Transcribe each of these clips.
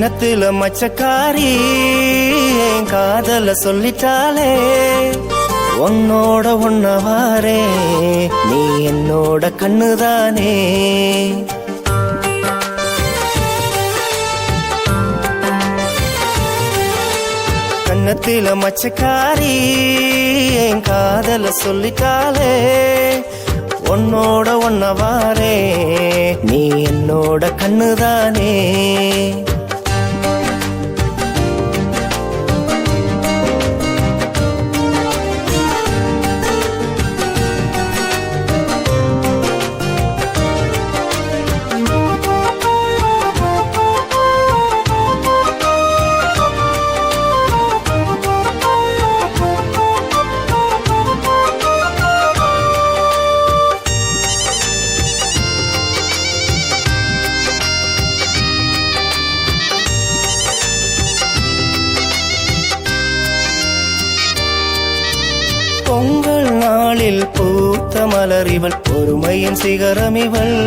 கன்னத்துல மச்சக்காரி என் காதல சொல்லிட்டாலே உன்னோட ஒன்னவாரே நீ என்னோட கண்ணுதானே. கன்னத்துல மச்சக்காரி என் காதல சொல்லிட்டாலே உன்னோட ஒன்னவாரே நீ என்னோட கண்ணுதானே. பொங்கல் நாளில் பூத்த மலரிவள் பொறுமையின் சிகரமிவள்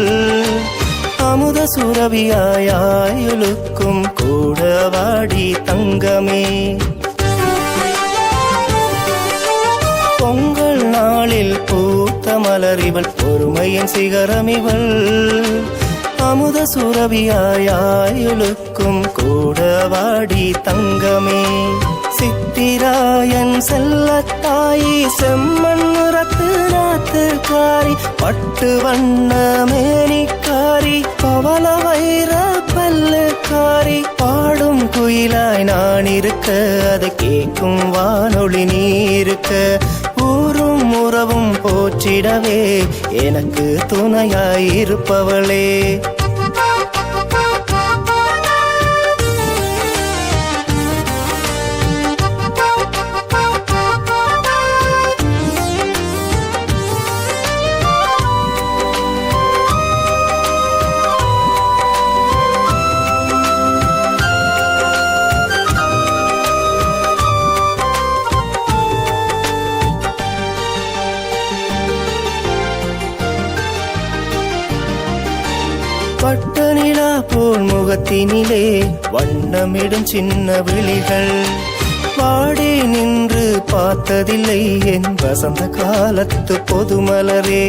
அமுத சுரபியாயுளுக்கும் கூட வாடி தங்கமே. பொங்கல் நாளில் பூத்த மலரிவள் பொறுமையின் சிகரமிவள் அமுத சுரபியாயுளுக்கும் கூட வாடி தங்கமே. சித்திராயன் செல்லத்தாயி செம்மண் முரத்து நாத்துக்காரி பட்டு வண்ண மேனிக்காரி பவள வைர பல்லுக்காரி பாடும் குயிலாய் நான் இருக்க அதை கேட்கும் வானொலி நீ இருக்க ஊரும் உறவும் போற்றிடவே எனக்கு துணையாயிருப்பவளே. பட்ட நிலா போல் முகத்தினிலே வண்ணமிடும் சின்ன விழிகள் பாடி நின்று பார்த்ததில்லை என் வசந்த காலத்து பொதுமலரே.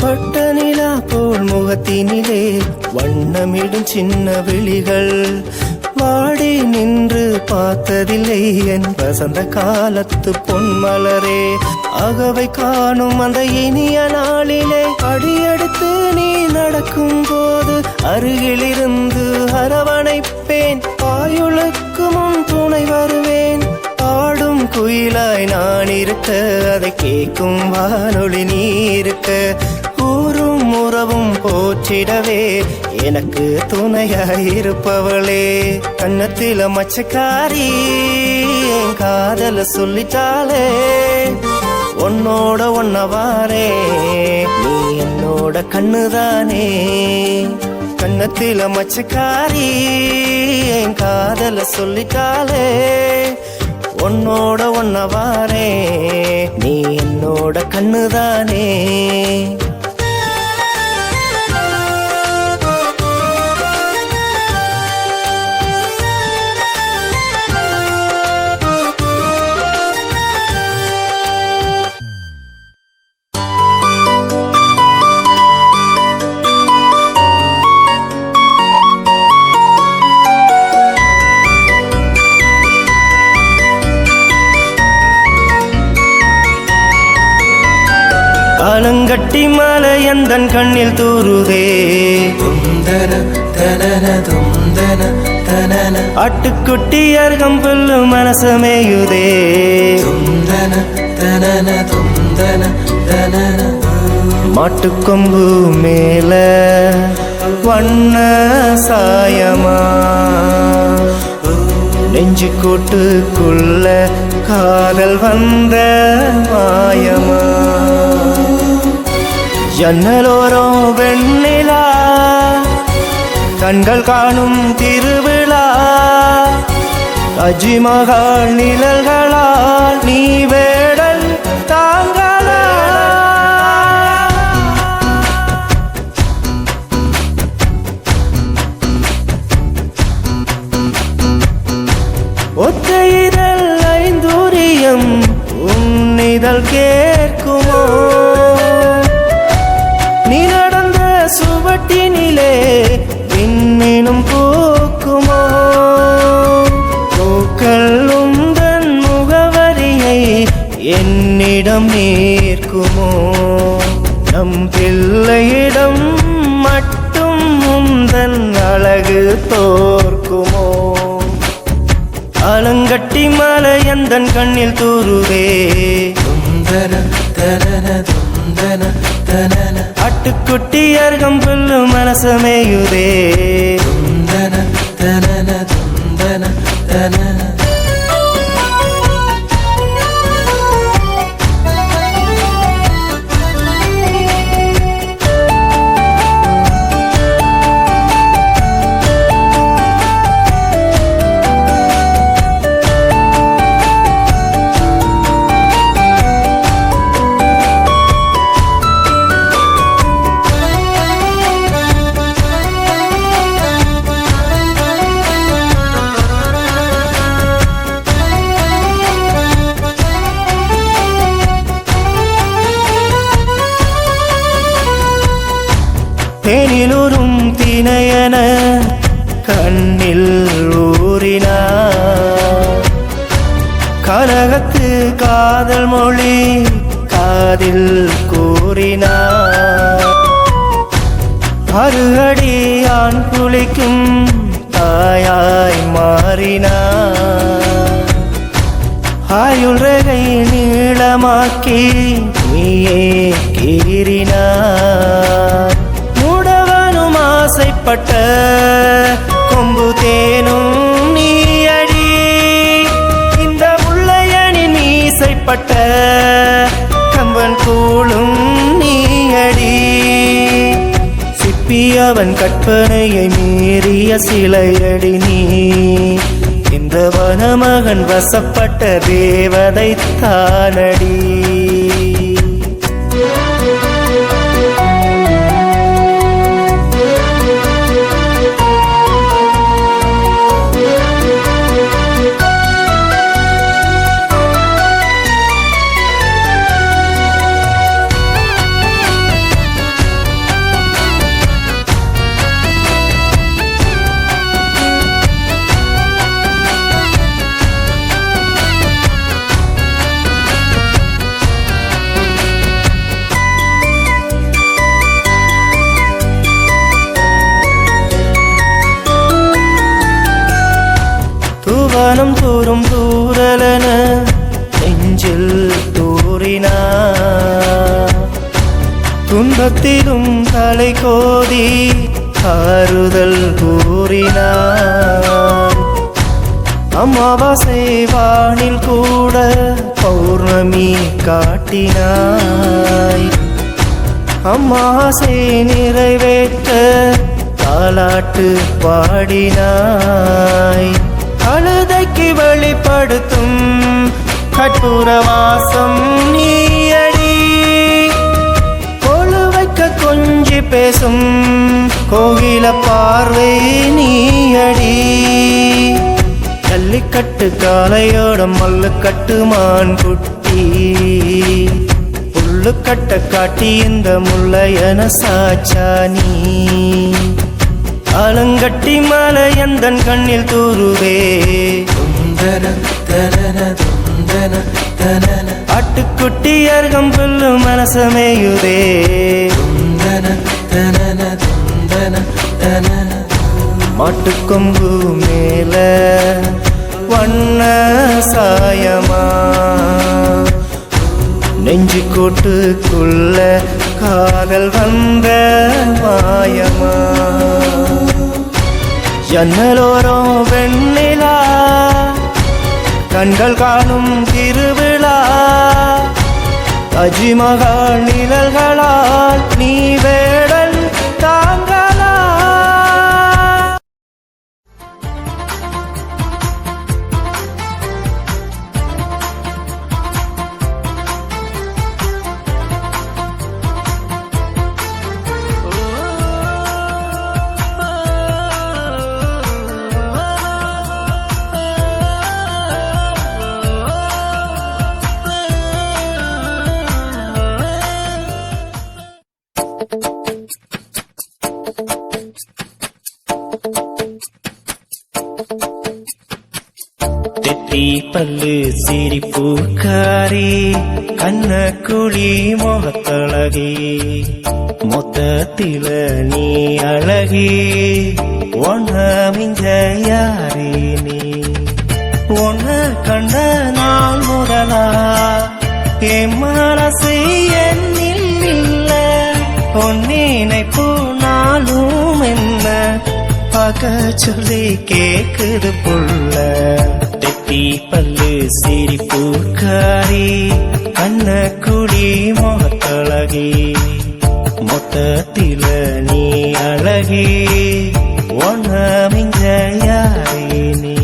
பட்ட நிலா போல் முகத்தினிலே வண்ணமிடும் சின்ன விழிகள் வாடி நின்று பார்த்ததில்லை என் வசந்த காலத்து பொன்மலரே. அகவை காணும் அந்த இனிய நாளிலே அடியெடுத்து நீ நடக்கும் போது அருகிலிருந்து அரவணைப்பேன் ஆயுளுக்கு முன் துணை வருவேன். ஆடும் குயிலாய் நான் இருக்க அதை கேட்கும் வானொலி நீ இருக்க ஊரும் உறவும் போற்றிடவே எனக்கு துணையாயிருப்பவளே. கன்னத்தில மச்சக்காரி என் காதல சொல்லிட்டாலே உன்னோட ஒன்னவாரே நீ என்னோட கண்ணுதானே. கன்னத்தில மச்சக்காரி என் காதல சொல்லிட்டாலே உன்னோட ஒன்னவாரே நீ என்னோட கண்ணுதானே. ஆலங்கட்டி மலை எந்தன் கண்ணில் தூருதே துந்தன தனன துந்தன தனன ஆட்டுக்குட்டி அருகம் புல்லு மனசமேயுதே துந்தன தனன துந்தன தனன மாட்டுக்கொம்பு மேல வண்ண சாயமா நெஞ்சு கூட்டுக்குள்ள காதல் வந்த மாயமா. ஜன்னலோரம் வெண்ணிலா கண்கள் காணும் திருவிழா அஜிமகால் நிழல்களால் நீ வேடல் தாங்களா. கேட்குமோ? நீ நடந்த சுவட்டினிலே விண்மீனும் பூக்குமோ? பூக்கள் உந்தன் முகவரியை என்னிடம் ஏற்குமோ? நம் பிள்ளையிடம் மட்டும் உந்தன் அழகு தோற்குமோ? ஆலங்கட்டி மலை எந்தன் கண்ணில் தூருதே. துந்தன தனன துந்தன தனன அட்டுக்குட்டி அருகம் புல்லு மனசமேயுதே. துந்தன தனன துந்தன தனன தேனிலூரும் தினையன கண்ணில் ஊறினார். கனகத்து காதல் மொழி காதில் கூறினார். அருகடி ஆண் குளிக்கும் தாயாய் மாறினார். ஆயுள் ரகை நீளமாக்கி நீயே கீறினார். ஆசைப்பட்ட கொம்பு தேனும் நீயடி. இந்த முள்ளையனின் மீசைப்பட்ட கம்பன் கூழும் நீயடி. சிப்பி அவன் கற்பனையை மீறிய சிலையடி நீ. இந்த வனமகன் வசப்பட்ட தேவதை தானடி. வானம் தூரும் தூரலன நெஞ்சில் தூறினார். துன்பத்திலும் தலை கோதி ஆறுதல் கூறினார். அமாவாசை வானில் கூட பௌர்ணமி காட்டினாய். அம்மாசை நிறைவேற்ற தாலாட்டு பாடினாய். அழுதைக்கு வெளிப்படுத்தும் கற்பூர வாசம் நீயடி. கொழுவைக்க கொஞ்சி பேசும் கோகில பார்வை நீயடி. ஜல்லிக்கட்டு காலையோட மல்லு கட்டுமான் குட்டி. புல்லு கட்ட காட்டி இந்த முள்ளையன சாச்சா நீ. ஆலங்கட்டி மலை எந்தன் கண்ணில் தூருதே. துந்தன தனன துந்தன தனன அட்டுக்குட்டி அருகம் புல்லு மனசமேயுதே. துந்தன தனன துந்தன தனன மாட்டுக்கொம்பு மேல வண்ண சாயமா. நெஞ்சு கோட்டுக்குள்ள காதல் வந்த மாயமா. ஜன்னலோரம் வெண்ணிலா கண்கள் காணும் திருவிழா. அஜிமகால் நிழல்களால் நீ வேடல் தாங்களா. தெத்தி பல்லு சிரிப்பூக்காரி கண்ண குழி முகத்தழகி மொத்தத்தில நீ அழகி ஒன்ன மிஞ்ச யாரே நீ ஒன்ன கண்ட நாள் முதலா என் மனசு என்னில் இல்ல உன் நினைப்பு நாளும் என்ன பார்க்க சொல்லி கேக்குது புள்ள தெத்தி பல்லு சிரிப்பூக்காரி கண்ண குடி முகத்தழகி மொத்தத்தில நீ அழகி ஒன்ன மிஞ்ச யாரே நீ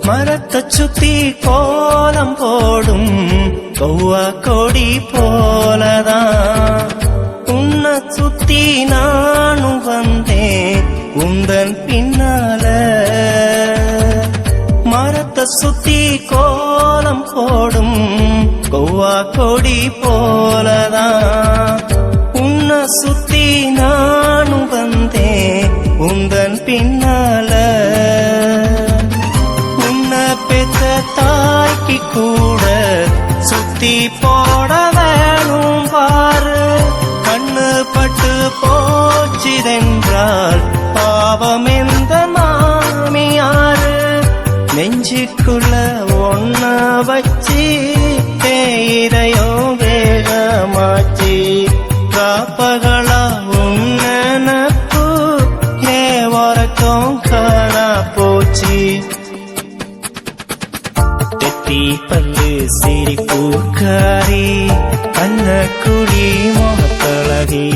மரத்தை சுத்தி கோலம் போடும் கொவ்வா கொடி போலதான் உன்னை சுத்தி நானும் வந்தேன் உந்தன் பின்னால மரத்தை சுத்தி கோலம் போடும் கொவ்வா கொடி போலதான் உன்னை சுத்தி நானும் வந்தேன் உந்தன் பின்னால பெத்த தாய்க்கு கூட சுத்தி போட வேணும் பாரு கண்ணு பட்டு போச்சிதென்றால் பாவம் எந்த மாமியாரு நெஞ்சுக்குள்ள ஒன்ன வச்சு இதயம் வேகமாச்சு காப்பகளா உன்ன நப்பு ஏ உறக்கம் காணா போச்சு தெத்தி பல்லு சிரிப்பூக்காரி கண்ண குழி முகத்தழகி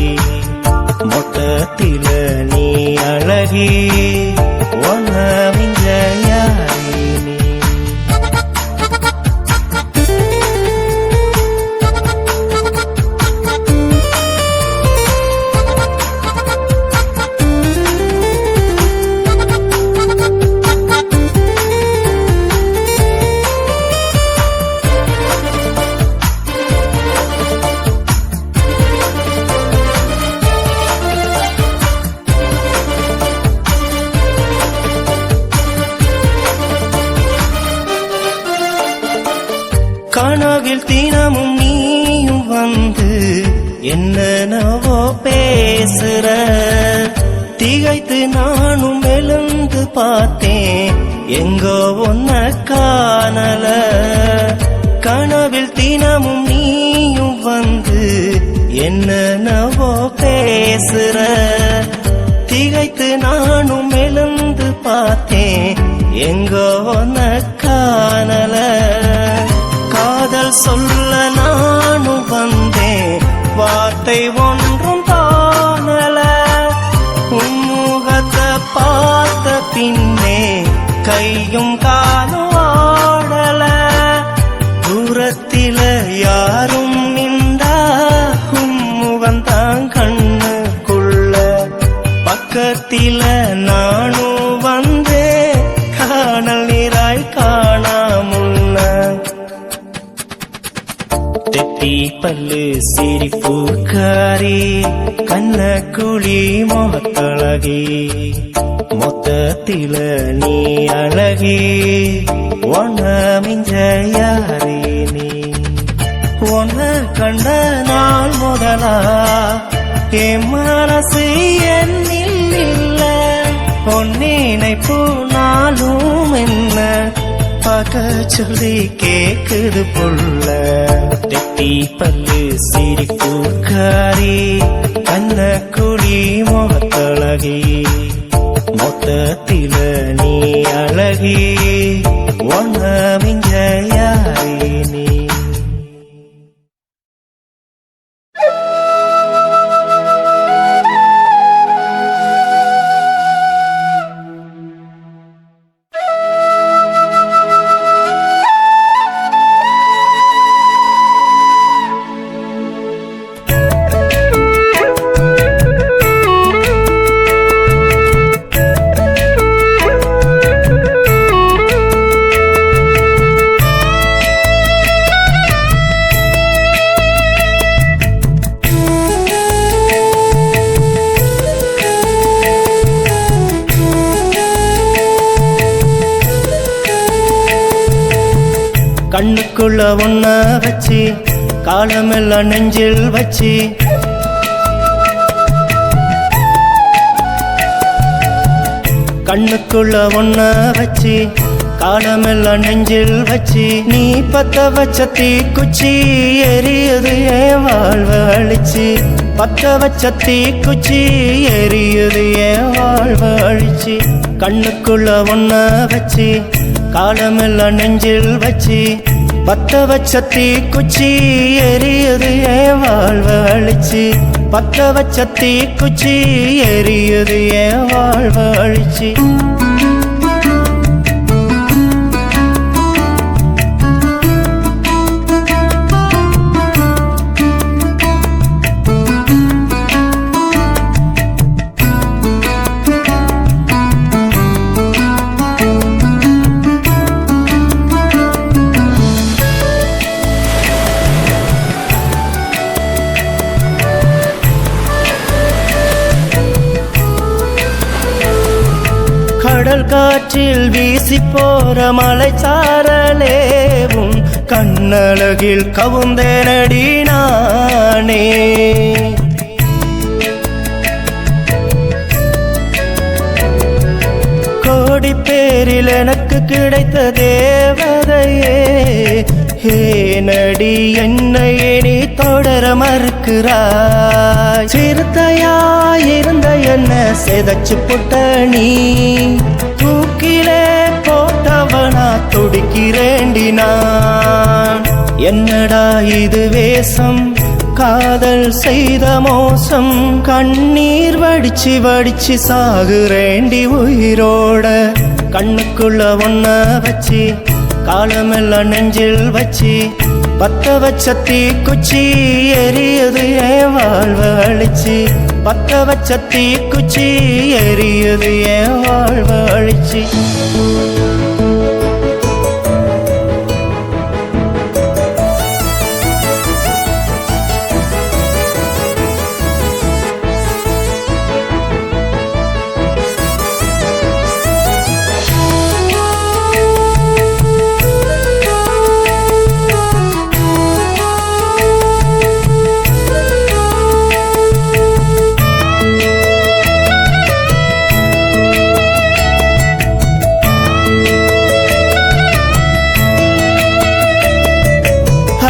மொத்தத்தில நீ அழகி ஒன்ன மிஞ்ச யாரே நீ கனவில் தினமும் நீயும் வந்து என்னவோ பேசுற திகைத்து நானும் எழுந்து பார்த்தேன் எங்கோ ஒன்ன காணல கனவில் தினமும் நீயும் வந்து என்னவோ பேசுற திகைத்து நானும் எழுந்து பார்த்தேன் எங்கோ ஒன்ன காணல காதல் சொல்ல நானும் வந்தேன் வார்த்தை ஒன்றும் காணல உன்முகத்தை பார்த்த பின்னே கையும் காலும் ஆடல தூரத்தில யாரும் நின்றா உன்முகந்தான் கண்ணுக்குள்ள பக்கத்தில நானும் வந்தேன் காணல் நீராய் காணாமுள்ள தெத்தி பல்லு சிரிப்பூக்காரி கண்ண குழி முகத்தழகி மொத்தத்தில நீ அழகி ஒன்ன மிஞ்ச யாரே நீ ஒன்ன கண்ட நாள் முதலா என் மனசு என்னில் இல்ல உன் நினைப்பு நாளும் என்ன பார்க்க சொல்லி கேக்குது புள்ள தெத்தி பல்லு சிரிப்பூக்காரி கண்ண குழி முகத்தழகி மொத்தத்தில நீ அழகி ஒன்ன மிஞ்ச யாரே நீ கண்ணுக்குள்ள ஒன்ன வச்சு காலமெல்லாம் நெஞ்சில் வச்சு கண்ணுக்குள்ள ஒன்ன வச்சு காலமெல்லாம் நெஞ்சில் வச்சு நீ பத்த வச்ச தீக்குச்சி எரியுது என் வாழ்வ அழிச்சு பத்த வச்ச தீக்குச்சி எரியுது என் வாழ்வ அழிச்சு கண்ணுக்குள்ள ஒன்ன வச்சு காலமெல்லாம் நெஞ்சில் வச்சு பத்த வச்ச தீக்குச்சி எரியுது என் வாழ்வ அழிச்சு பத்த வச்ச தீக்குச்சி எரியுது என் வாழ்வ அழிச்சு கடல் காற்றில் வீசி போற மலை சாரலேவும் கண்ணழகில் கவுந்தேனடி நானே கோடி பேரில் எனக்கு கிடைத்த தேவதையே ஏனடி என்னை நீ தொடர மறுக்கிறாய் சிறுத்தையாயிருந்த என்ன செதச்சு புட்ட நீ தூக்கிலே போட்டவனா துடிக்கிறேண்டி நான் என்னடா இது வேஷம் காதல் செய்த மோசம் கண்ணீர் வடிச்சு வடிச்சு சாகுறேண்டி உயிரோட கண்ணுக்குள்ள ஒன்ன வச்சு காலமெல்லாம் நெஞ்சில் வச்சு பத்த வச்ச தீக்குச்சி எரியுது என் வாழ்வ அழிச்சு பத்த வச்ச தீக்குச்சி எரியுது என் வாழ்வ அழிச்சு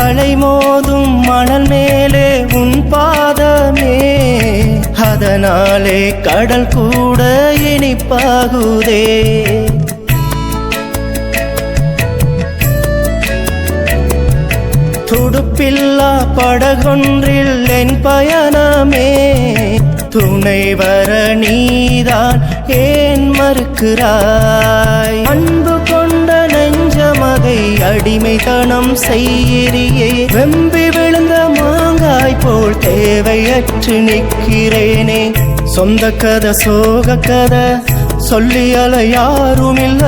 அலை மோதும் மணல் மேலே உன் பாதமே அதனாலே கடல் கூட இனிப்பாகுதே துடுப்பில்லா படகொன்றில் என் பயணமே துணை வர நீதான் ஏன் மறுக்கிறாய் அன்பு கொண்ட நெஞ்சமதை அடிமைத்தனம் செய்யிறியே வெம்பி விழுந்த மாங்காய் போல் தேவையற்று நிற்கிறேனே சொந்த கதை சோக கதை சொல்லியல யாரும் இல்ல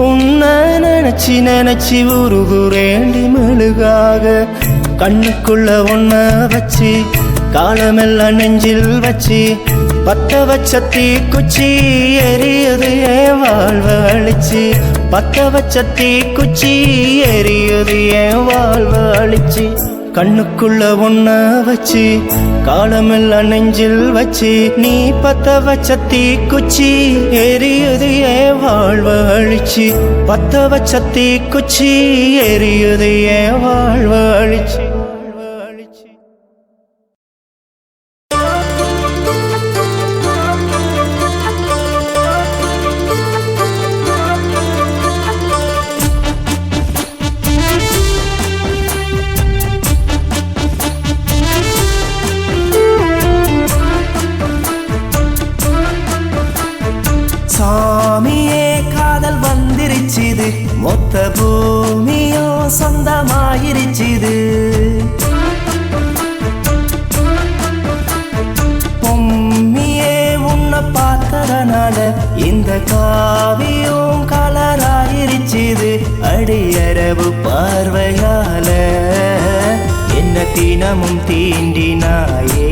உன்னை நினைச்சி நினைச்சி உருகுறேண்டி மெழுகாக கண்ணுக்குள்ள ஒன்ன வச்சு காலமெல்லாம் நெஞ்சில் வச்சு பத்த வச்ச தீக்குச்சி எரியுது என் வாழ்வ அழிச்சு பத்த வச்ச தீக்குச்சி எரியுது என் வாழ்வ அழிச்சு கண்ணுக்குள்ள ஒன்ன வச்சு காலமெல்லாம் நெஞ்சில் வச்சு நீ பத்த வச்ச தீக்குச்சி எரியுது என் வாழ்வ அழிச்சு பத்த வச்ச தீக்குச்சி எரியுது என் வாழ்வ அழிச்சு சாமியே காதல் வந்திருச்சுது மொத்த பூமியோ சொந்தமாயிருச்சுது பொம்மியே உன்னை பார்த்ததனால இந்த காவியும் கலராயிருச்சுது அடியரவு பார்வையால என்ன தினமும் தீண்டினாயே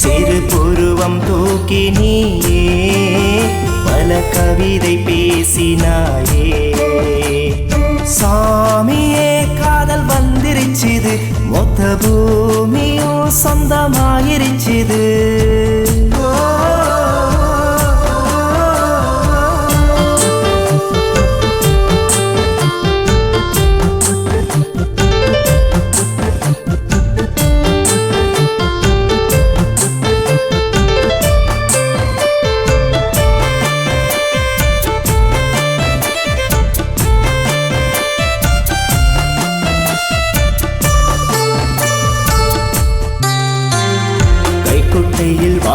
சிறு புருவம் தூக்கி நீயே பல கவிதை பேசினாயே சாமி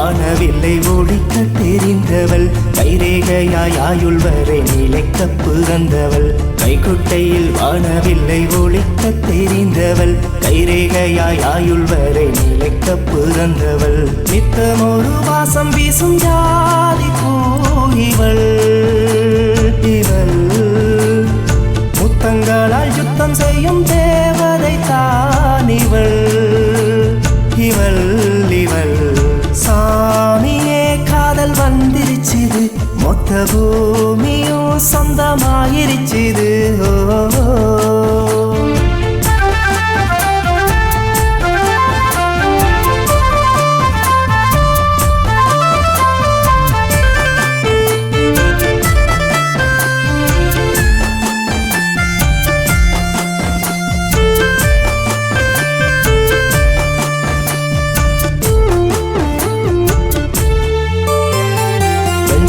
வானவில்லை ஒழிக்க தெரிந்தவள், கைரேகையாய் ஆயுள் வரை நிலைக்க பிறந்தவள். கைக்குட்டையில் வானவில்லை ஒழிக்க தெரிந்தவள், கைரேகையாய் ஆயுள் வரை நிலைக்க பிறந்தவள். நித்தமொரு வாசம் வீசும் ஜாதி பூயிவள், இவள் முத்தங்களால் யுத்தம் செய்யும் தேவதை தானிவள். இவள் இவள் சாமியே காதல் வந்திருச்சுது, மொத்த பூமியும் சொந்தமாயிருச்சுது.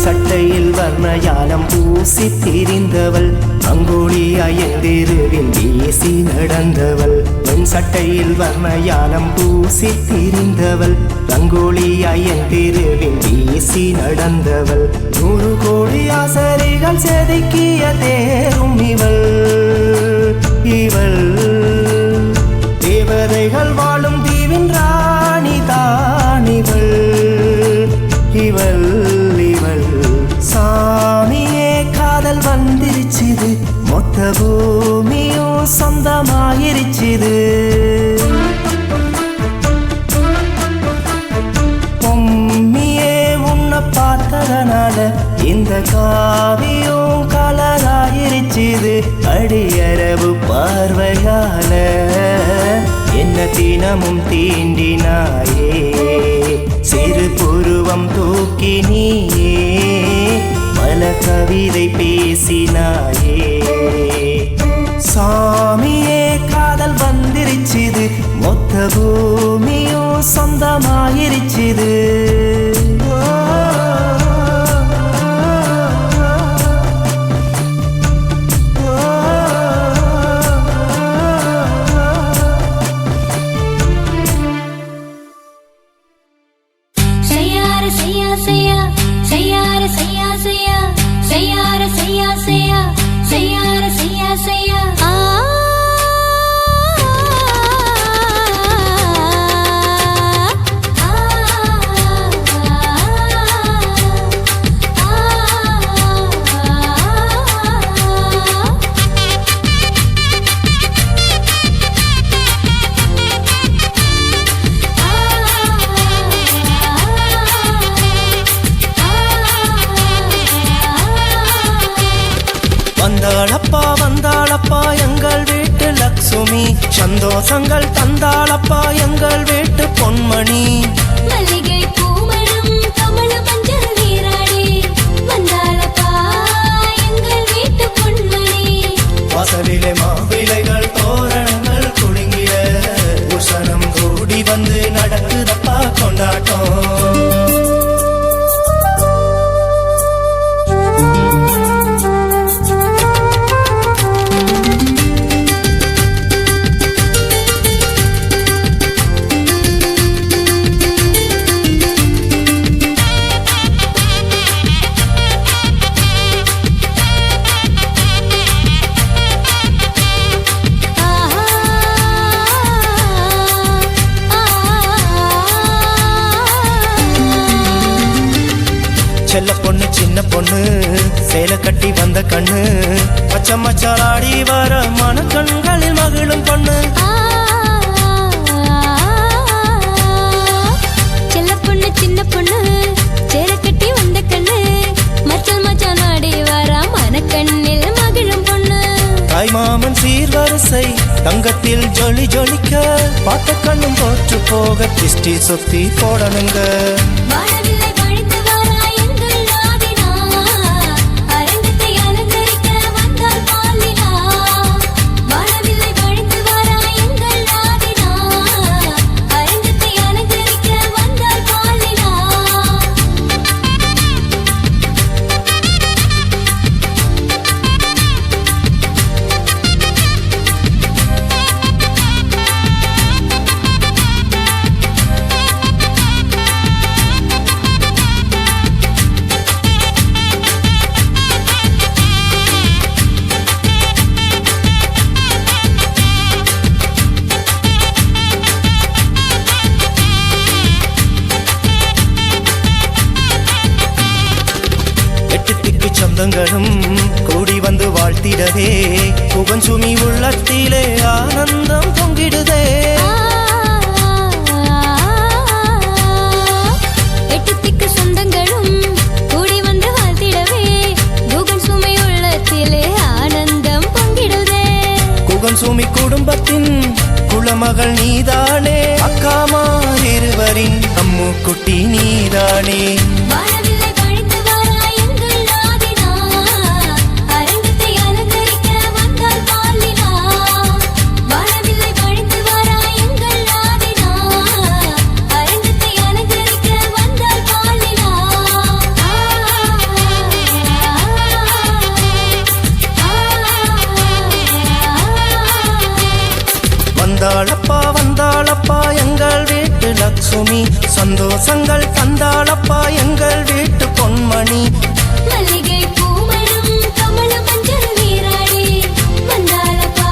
சட்டையில் வர்ணயாலம் பூசி திரிந்தவள், அங்கோலியாயின் தெருவில் வீசி நடந்தவள். வெண் சட்டையில் வர்ணயாலம் பூசி திரிந்தவள், அங்கோலியாயின் தெருவில் வீசி நடந்தவள். 100 கோடி ஆசரிகள் செதுக்கிய தேரும் இவள், இவள் தேவதைகள் வாழும் தீவின் ராணி தானிவள். இவள் இவள் சாமியே காதல் வந்திருச்சுது, மொத்த பூமியும் சொந்தமாயிருச்சுது. பொம்மியே உன்னை பார்த்ததனால இந்த காவியும் கலராயிருச்சுது. அடியரவு பார்வையால என்ன தினமும் தீண்டினாயே, சிறு புருவம் தூக்கி நீயே பல கவிதை பேசினாயே. சாமியே காதல் வந்திருச்சுது, மொத்த பூமியும் சொந்தமாயிருச்சுது. வந்தாளப்பா வந்தாளப்பா எங்கள் வீட்டு லக்ஷ்மி, சந்தோஷங்கள் தந்தாளப்பா எங்கள் வீட்டு பொன்மணி. மல்லிகை பூமணம் கமல மஞ்சள் நீராடி வந்தாளப்பா எங்கள் வீட்டு பொன்மணி. வாசலிலே மாவிளைகள் தோரணங்கள் குலுங்கிட, உசனம் கூடி வந்து நடக்குதப்பா கொண்டாட்டம். செல்ல பொண்ணு சின்ன பொண்ணு சேலை கட்டி வந்த கண்ணு, பச்சை மச்சாலாடி வர மன கண்களில் மகிழும் பொண்ணு. செல்ல பொண்ணு சின்ன பொண்ணு சேலை கட்டி வந்த கண்ணு, மச்சல் மச்சாலாடி வர மன கண்ணில் மகிழும் பொண்ணு. தாய் மாமன் சீர்வரிசை தங்கத்தில் ஜொலி ஜொலிக்க, பார்த்த கண்ணும் போற்று போக திஷ்டி சுத்தி போடணுங்க. சொந்தங்களும் கூடி வந்து வாழ்த்திடவே புகன் சுமி உள்ளத்திலே ஆனந்தம் பொங்கிடுதே. எட்டு திக்கு சொந்தங்களும் கூடி வந்து வாழ்த்திடவே புகன் சுமி உள்ளத்திலே ஆனந்தம் பொங்கிடுதே. புகன் சுமி குடும்பத்தின் குலமகள் நீதானே, அக்காமார் இருவரின் அம்மு குட்டி நீதானே. வந்தாளப்பா வந்தாளப்பா எங்கள் வீட்டு லக்ஷ்மி, சந்தோஷங்கள் தந்தாளப்பா எங்கள் வீட்டு பொன்மணி. மல்லிகை பூமணம் கமல மஞ்சள் நீராடி வந்தாளப்பா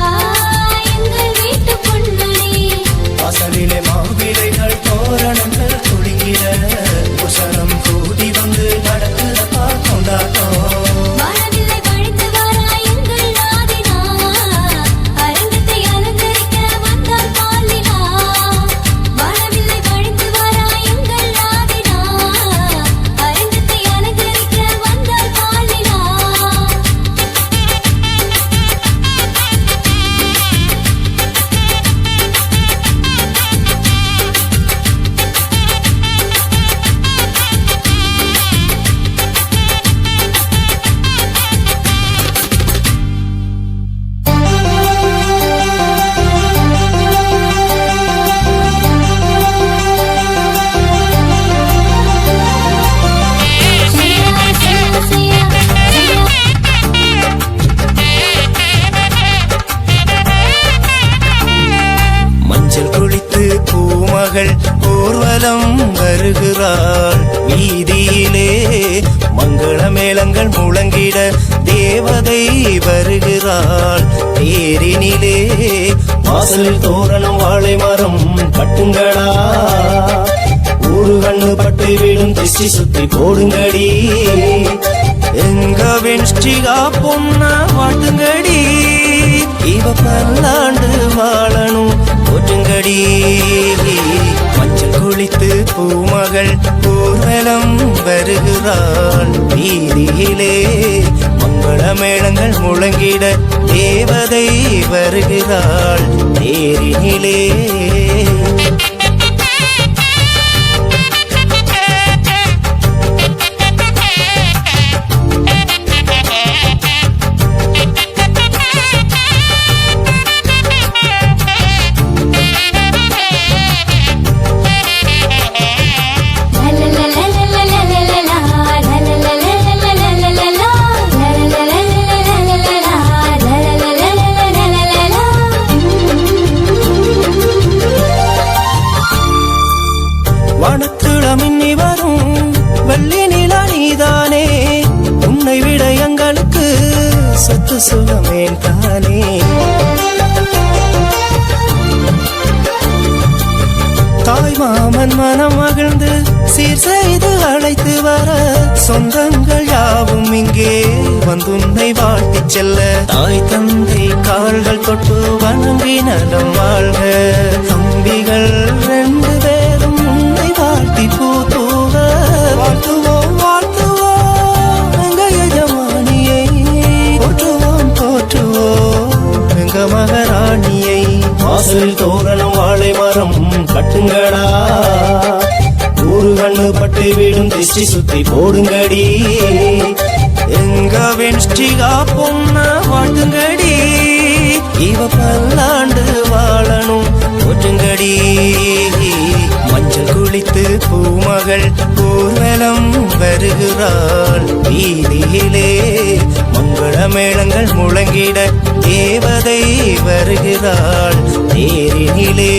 எங்கள் வீட்டு பொன்மணி. வாசலிலே மாவிளைகள் தோரணங்கள் குலுங்கிட உசரம் கூடி வந்து நடக்குதப்பா கொண்டாட்டம். ஊர்வலம் வருகிறாள் வீதியிலே மங்கள மேளங்கள் முழங்கிட தேவதை வருகிறாள். தேரினிலே வாசலில் தோரணம் வாழை மரம் கட்டுங்களா, ஊரு கண்ணு பட்டு விடும் திஷ்டி சுத்தி போடுங்கடி. எங்க வென்ஸ்டிகா பொண்ண வாட்டுங்கடி, இவ பல்லாண்டு வாழணும் போற்றுங்கடி. மஞ்சள் குளித்து பூமகள் ஊர்வலம் வருகிறாள் வீதியிலே மங்கள மேளங்கள் முழங்கிட தேவதை வருகிறாள். தேரினிலே வனத்துளமின்னி வரும் வெள்ளி நிலா நீதானே, உன்னை விட எங்களுக்கு சொத்து சுகமேன் தானே. தாய் மாமன் மனம் மகிழ்ந்து சீர் செய்து அழைத்து வர சொந்தங்கள் யாவும் இங்கே வந்துன்னை வாழ்த்தி செல்ல. தாய் தந்தை கால்கள் தொட்டு வணங்கி நலம் வாழ்க, தம்பிகள் 2 பேரும் உன்னை வாழ்த்தி பூத்தூவ. வாழ்த்துவோம் வாழ்த்துவோம் எங்க எஜமானியை, போற்றுவோம் போற்றுவோம் எங்க மகாராணியை. வாசலில் தோரணம் வாழை மரம் கட்டுங்கடா, ஊரு கண்ணு பட்டு விடும் திஷ்டி சுத்தி போடுங்கடி. எங்க வென்ஸ்டிகா பொண்ண வாட்டுங்கடி, இவ பல்லாண்டு வாழணும் போற்றுங்கடி. மஞ்சள் குளித்து பூமகள் ஊர்வலம் வருகிறாள் வீதியிலே மங்கள மேளங்கள் முழங்கிட தேவதை வருகிறாள். தேரினிலே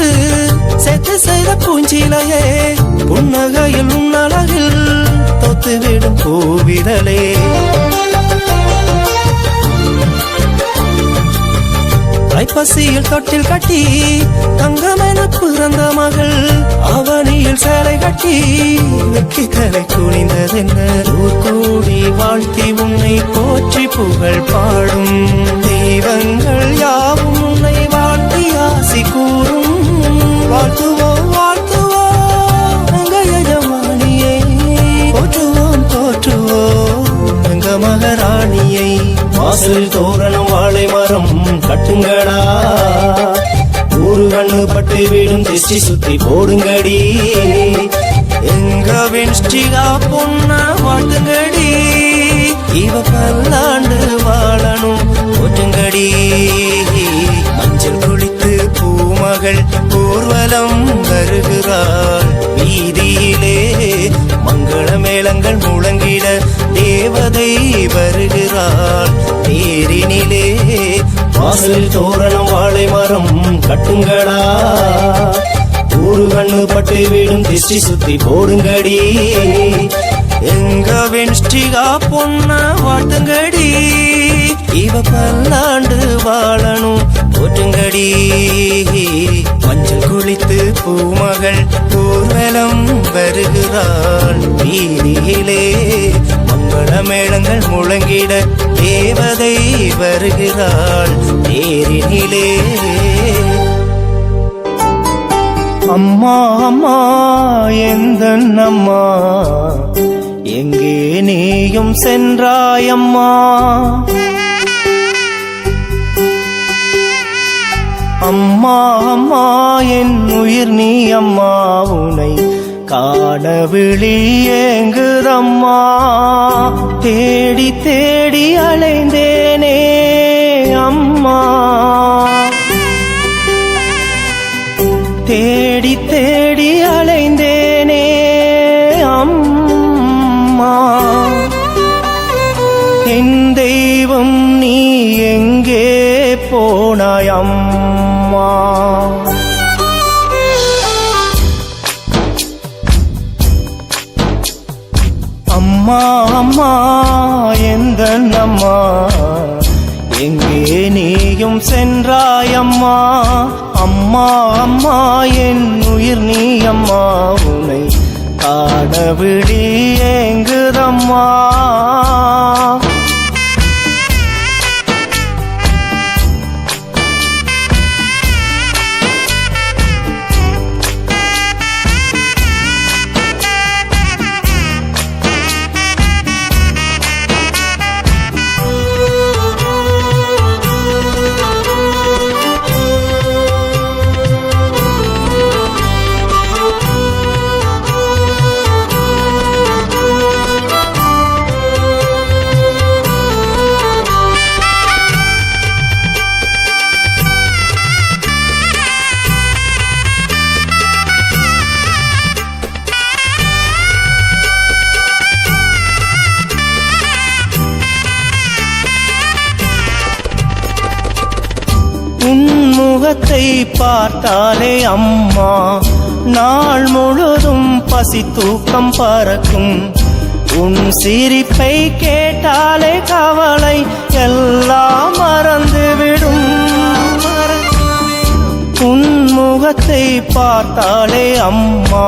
பார்த்து செத்து செய்த பூஞ்சிலையே புன்னகையில் உன்னழகில் தொத்துவிடும் பூவிரலே ஐப்பசியில் தொட்டில் கட்டி தங்கமென பிறந்த மகள் அவனியில் சேலை கட்டி வெற்றி தலை குனிந்ததென்ன ஊர் கூடி வாழ்த்தி உன்னை போற்றி புகழ் பாடும் தெய்வங்கள் யாவும் உன்னை வாழ்த்தி ஆசி கூறும் வாழ்த்துவோம் வாழ்த்துவோம் எங்க எஜமானியை போற்றுவோம் போற்றுவோம் எங்க மகாராணியை வாசலில் தோரணம் வாழை மரம் கட்டுங்கடா ஊரு கண்ணு பட்டு வீடும் திஷ்டி சுத்தி போடுங்கடி எங்க வென்ஸ்டிகா பொண்ண வாட்டுங்கடி இவ பல்லாண்டு வாழணும் போட்டுங்கடி மஞ்சள் குளித்து பூமகள் ஊர்வலம் வருகிறாள் வீதியிலே மங்கள மேளங்கள் முழங்கிட தேவதை வருகிறாள் தேரினிலே வாசலில் தோரணம் வாழை மரம் கட்டுங்கடா ஊரு கண்ணு பட்டு வீடும் திஷ்டி சுத்தி போடுங்கடி எங்க வென்ஸ்டிகா பொண்ண வாட்டுங்கடி இவ பல்லாண்டு வாழணும் போட்டுங்கடி மஞ்சள் குளித்து பூமகள் ஊர்வலம் வருகிறாள் வீதியிலே மங்கள மேளங்கள் முழங்கிட தேவதை வருகிறாள் தேரினிலே அம்மா அம்மா எந்தன் அம்மா எங்கே நீயும் சென்றாயம்மா அம்மா அம்மா என் உயிர் நீ அம்மா உனை காண விழி ஏங்குதம்மா தேடி தேடி அலைந்தேனே அம்மா தேடி தேடி அலைந்தேனே அம்மா என் தெய்வம் நீ எங்கே போனாய் அம்மா அம்மா அம்மா எந்தன் அம்மா எங்கே நீயும் சென்றாயம்மா அம்மா அம்மா என் உயிர் நீ அம்மா உனை காண விழி ஏங்குதம்மா முகத்தை பார்த்தாலே அம்மா நாள் முழுதும் பசி தூக்கம் பறக்கும் உன் சிரிப்பை கேட்டாலே கவலை எல்லாம் மறந்துவிடும் உன் முகத்தை பார்த்தாலே அம்மா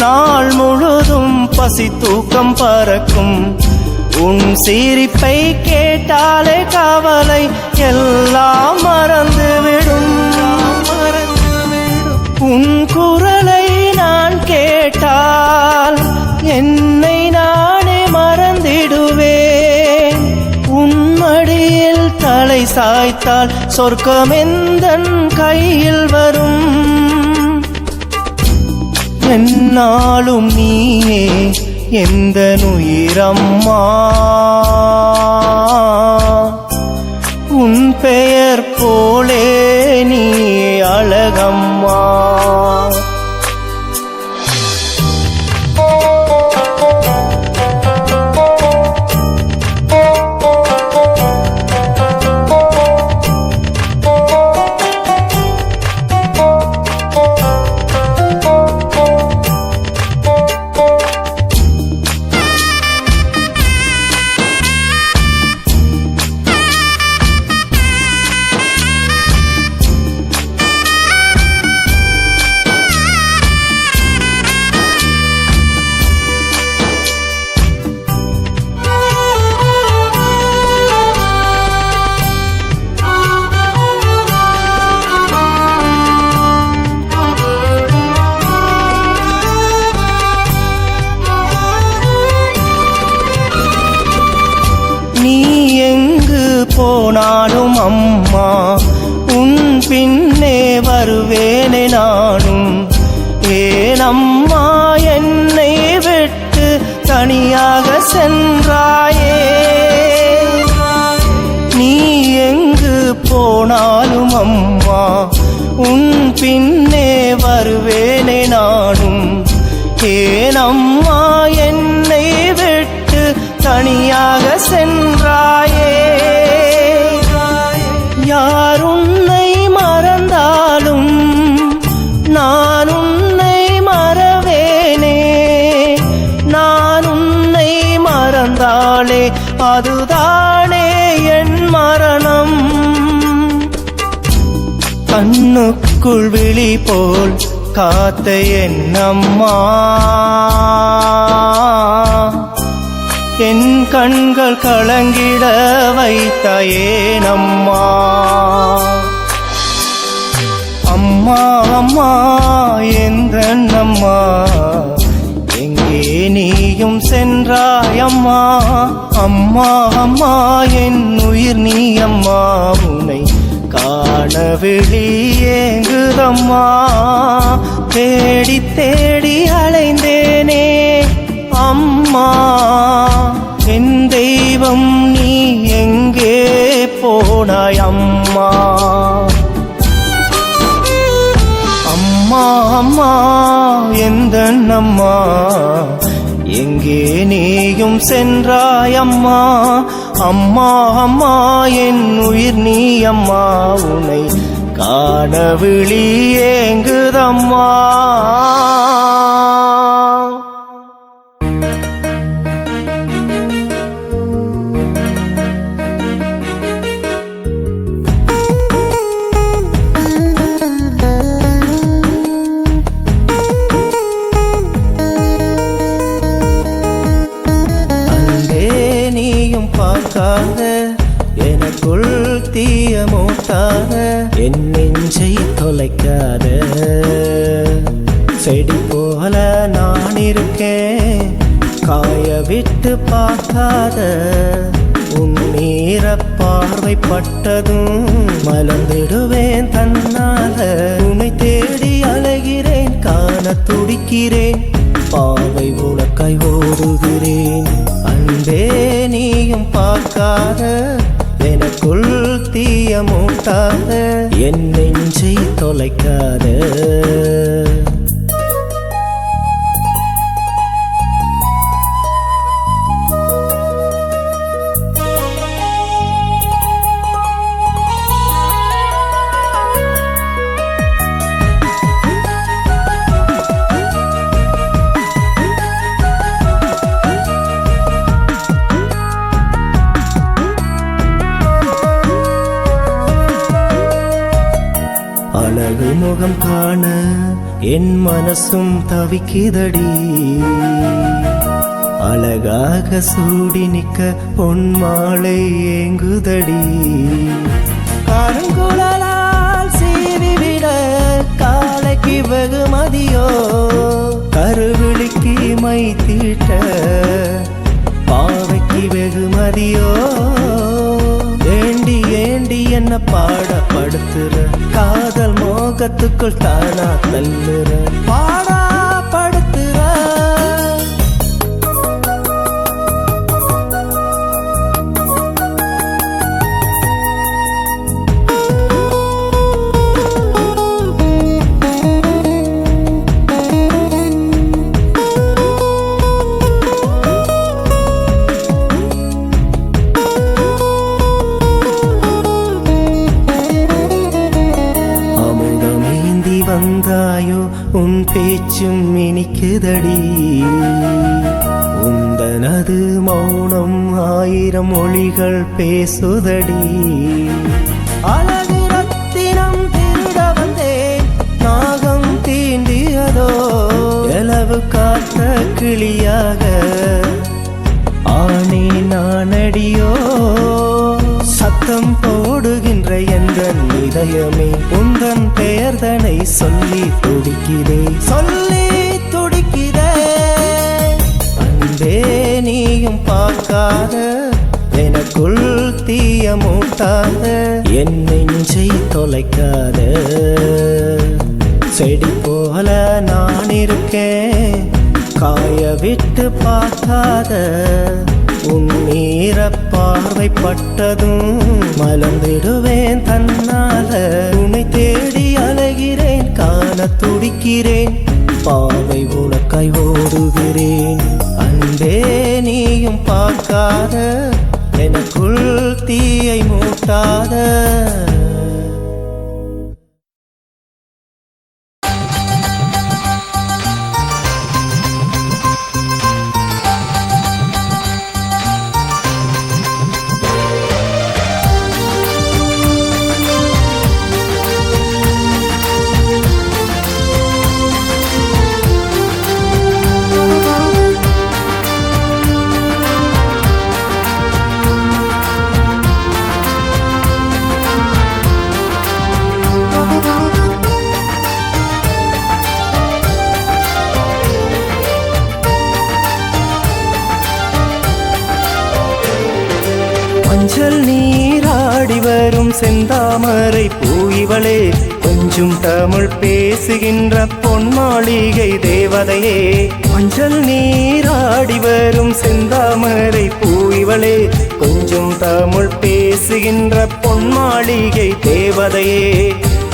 நாள் முழுதும் பசி தூக்கம் பறக்கும் உன் சிரிப்பை கேட்டாலே கவலை எல்லாம் மறந்துவிடும் உன் குரலை நான் கேட்டால் என்னை நானே மறந்திடுவேன் உன் மடியில் தலை சாய்த்தால் சொர்க்கம் எந்தன் கையில் வரும் என்னாலும் நீயே எந்த உயிரம்மா உன் பெயர் போலே நீ அழகம்மா போனாலும் அம்மா உன் பின்னே வருவேனே நானும். ஏனம்மா என்னை விட்டு தனியாக சென்றாயே, நீ எங்கு போனாலும் அம்மா உன் பின்னே வருவேனே நானும். ஏனம்மா என்னை விட்டு தனியாக சென்றாயே, யார் உன்னை மறந்தாலும் நான் உன்னை மறவேனே, நான் உன்னை மறந்தாலே அதுதானே என் மரணம். கண்ணுக்குள் விழி போல் காத்த என் அம்மா, என் கண்கள் கலங்கிட வைத்தாயேனம்மா. அம்மா அம்மா எந்தன் அம்மா, எங்கே நீயும் சென்றாயம்மா. அம்மா அம்மா என் உயிர் நீ அம்மா, உன்னை காண விழி ஏங்குதம்மா. தேடி தேடி அலைந்தேனே அம்மா, என் தெய்வம் நீ எங்கே போனாய் அம்மா. அம்மா அம்மா எந்தன் அம்மா, எங்கே நீயும் சென்றாயம்மா. அம்மா அம்மா என் உயிர் நீ அம்மா, உன்னை காண விழி ஏங்குதம்மா. பார்க்காத எனக்குள் தீய மூட்டாத, என் நெஞ்சை தொலைக்காத. செடி போல நான் இருக்கேன், காய விட்டு பார்க்காத. உன் நீர பார்வைப்பட்டதும் மலர்ந்திடுவேன் தன்னால. உன்னை தேடி அலைகிறேன், காண துடிக்கிறேன், பாவை உலக்காய் ஓடுகிறேன். அன்பே நீயும் பார்க்காத எனக்குள் தீய மூட்டாத, என் நெஞ்சை தொலைக்காத. அழகு முகம் காண என் மனசும் தவிக்குதடி, அழகாக சூடி நிற்க பொன் மாலை ஏங்குதடி. கருங்குழலால் சீவிவிட காலைக்கு வெகுமதியோ, கருவிழிக்கு மை தீட்ட பாவைக்கு வெகுமதியோ. ஏண்டி ஏண்டி என்ன பாடப்படுத்துற, காதல் மோகத்துக்குள் தானா தள்ளுற, பாடப்படுத்துற. வந்தாயோ உன் பேச்சும் இனிக்குதடி, உந்தனது மௌனம் ஆயிரம் மொழிகள் பேசுதடி. அழகு ரத்தினம் திருட வந்தேன், நாகம் தீண்டியதோ, எலவு காத்த கிளியாக ஆனே நானடியோ. சத்தம் போடுகின்ற எந்தன் இதயமே, உந்தன் பெயர்தனை சொல்லி துடிக்கிறே, சொல்லி துடிக்கிறே. அன்பே நீயும் பார்க்காத எனக்குள் தீய மூட்ட மாத்தாத என் நெஞ்சை தொலைக்காத செடி போல நான் இருக்கேன் காய விட்டு பார்க்காத உன் நீர பார்வைப்பட்டதும் மலர்ந்திடுவேன் தன்னால உன்னை தேடி அலைகிறேன் காண துடிக்கிறேன் பாவை உனக்காய் ஓடுகிறேன் அன்பே நீயும் பார்க்காத எனக்குள் தீயை மூட்டாத மஞ்சள் நீராடி வரும் செந்தாமரை பூயிவளே கொஞ்சம் தமிழ் பேசுகின்ற பொன்மாளிகை தேவதையே மஞ்சள் நீராடி வரும் செந்தாமரை பூயிவளே கொஞ்சம் தமிழ் பேசுகின்ற பொன்மாளிகை தேவதையே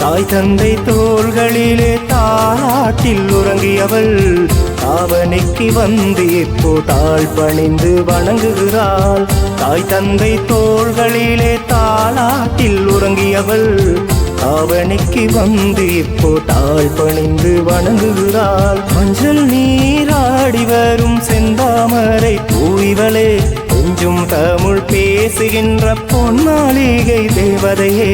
தாய் தந்தை தோள்களிலே தாராட்டில் உறங்கியவள் தாவணைக்கு வந்து இப்போ தாழ் பணிந்து வணங்குகிறாள் தாய் தந்தை தோள்களிலே தாளாட்டில் உறங்கியவள் தாவணைக்கு வந்து இப்போ தாழ் பணிந்து வணங்குகிறாள் மஞ்சள் நீராடி வரும் செந்தாமரை பூயிவளே கொஞ்சம் தமிழ் பேசுகின்ற பொன்மாளிகை தேவதையே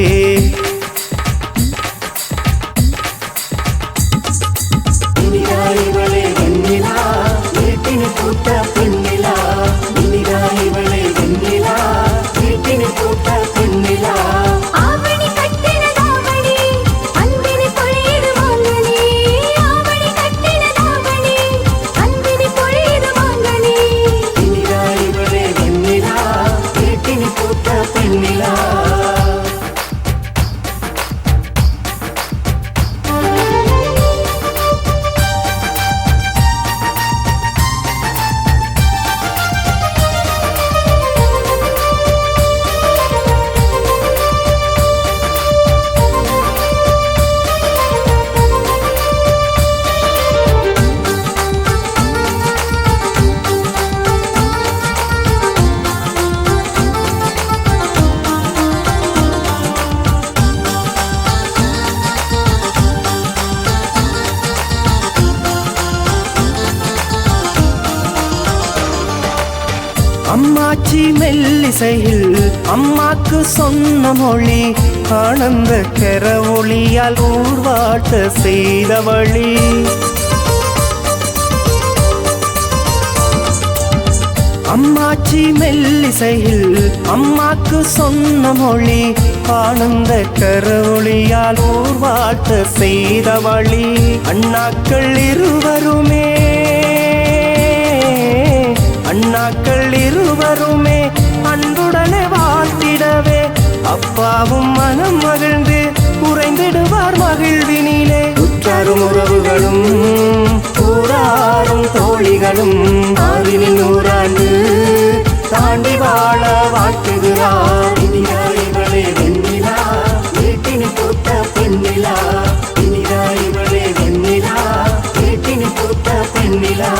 அம்மாச்சி மெல்லிசையில் அம்மாக்கு சொன்ன மொழி ஆனந்த கரவொளியால் ஊர்வாட்ட செய்தவழி அம்மாச்சி மெல்லிசையில் அம்மாக்கு சொன்ன மொழி ஆனந்த கரவொளியால் ஊர்வாட்ட செய்தவழி அண்ணாக்கள் இருவருமே அண்ணாக்கள் இருவருமே அன்புடனே வாழ்த்திடவே அப்பாவும் மனம் மகிழ்ந்து உறைந்திடுவார் மகிழ்வினிலே உற்றாரும் உறவுகளும் ஊராரும் தோழிகளும் ஆவினில் நூறாண்டு தாண்டி வாழ வாழ்த்துகிறார் இனியாயிவளே வெண்ணிலா வீட்டினி பூத்த பெண்ணிலா இனியாயிவளே வெண்ணிலா வீட்டினி பூத்த பெண்ணிலா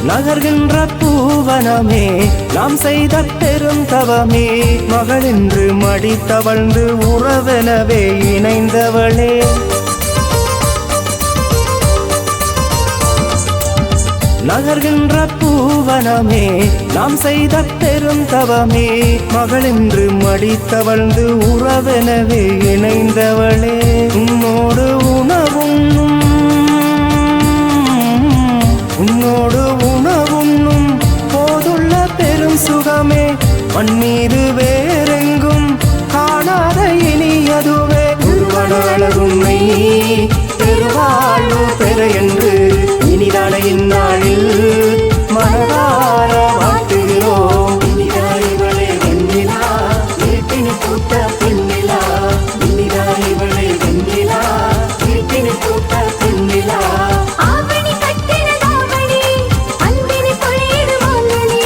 நகர்கின்ற பூவனமே நாம் செய்த பெரும் தவமே மகளென்று மடி தவழ்ந்து உறவெனவே இணைந்தவளே நகர்கின்ற பூவனமே நாம் செய்த பெருந்தவமே மகளென்று மடித்தவழ்ந்து உறவெனவே இணைந்தவளே உன்னோடு உணவுண்ணும் போதுள்ள பெரும் சுகமே மண்ணீது வேறெங்கும் காணாத இனியதுவே உருவனாளகுன்னை பெருவாழ்வு பெற என்று இனிதான இந்நாளில் மனதார வாழ்த்துகிறோம். இனிதாயிவளே வெண்ணிலா வீட்டினி பூத்த பெண்ணிலா இனிதாயிவளே வெண்ணிலா வீட்டினி பூத்த பெண்ணிலா ஆவணி கட்டினதாவணி அன்பினி பொழியுது மாங்கனி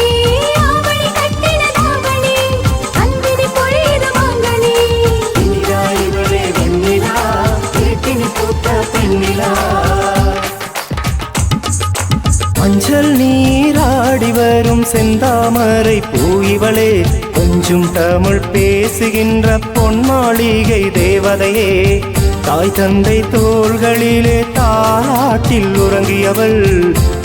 ஆவணி கட்டினதாவணி அன்பினி பொழியுது மாங்கனி இனிதாயிவளே வெண்ணிலா வீட்டினி பூத்த பெண்ணிலா மஞ்சள் நீராடி வரும் செந்தாமரை பூயிவளே கொஞ்சம் தமிழ் பேசுகின்ற பொன்மாளிகை தேவதையே தாய் தந்தை தோள்களிலே தாலாட்டில் உறங்கியவள்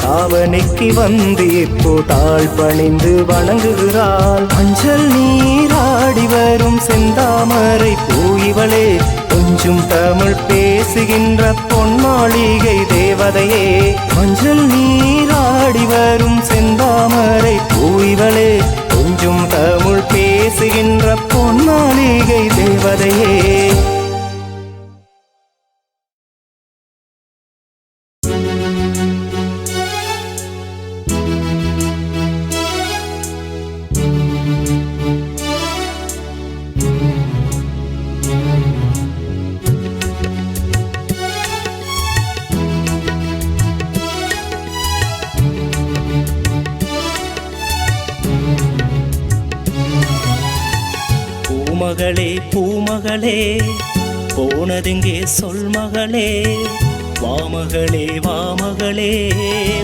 தாவணைக்கு வந்து இப்போ தாழ் பணிந்து வணங்குகிறாள். மஞ்சள் நீராடி வரும் செந்தாமரை பூயிவளே கொஞ்சம் தமிழ் பேசுகின்ற பொன்மாளிகை தேவதையே மஞ்சள் நீராடி வரும் செந்தாமரை பூயிவளே கொஞ்சம் தமிழ் பேசுகின்ற பொன்மாளிகை தேவதையே பூமகளே பூமகளே போனதெங்கே சொல் மகளே வாமகளே வாமகளே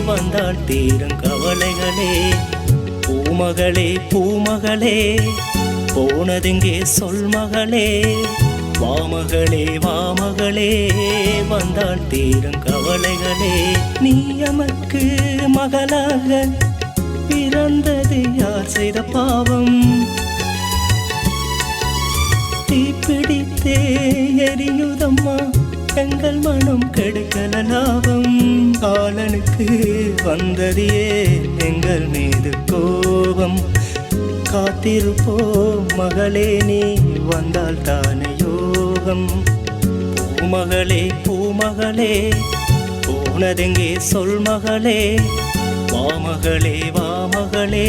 வந்தாள் தீரும் கவலைகளே பூமகளே பூமகளே போனதெங்கே சொல் மகளே வாமகளே வாமகளே வந்தாள் தீரும் கவலைகளே நீ எமக்கு மகளாக பிறந்தது யார் செய்த பாவம் தீப்பிடித்தே எரியுதம்மா எங்கள் மனம் கெடுக்கல லாபம் காலனுக்கு வந்ததியே எங்கள் மீது கோபம் காத்திருப்போம் மகளே நீ வந்தால் தானே யோகம் பூமகளே பூமகளே போனதெங்கே சொல் மகளே வாமகளே வாமகளே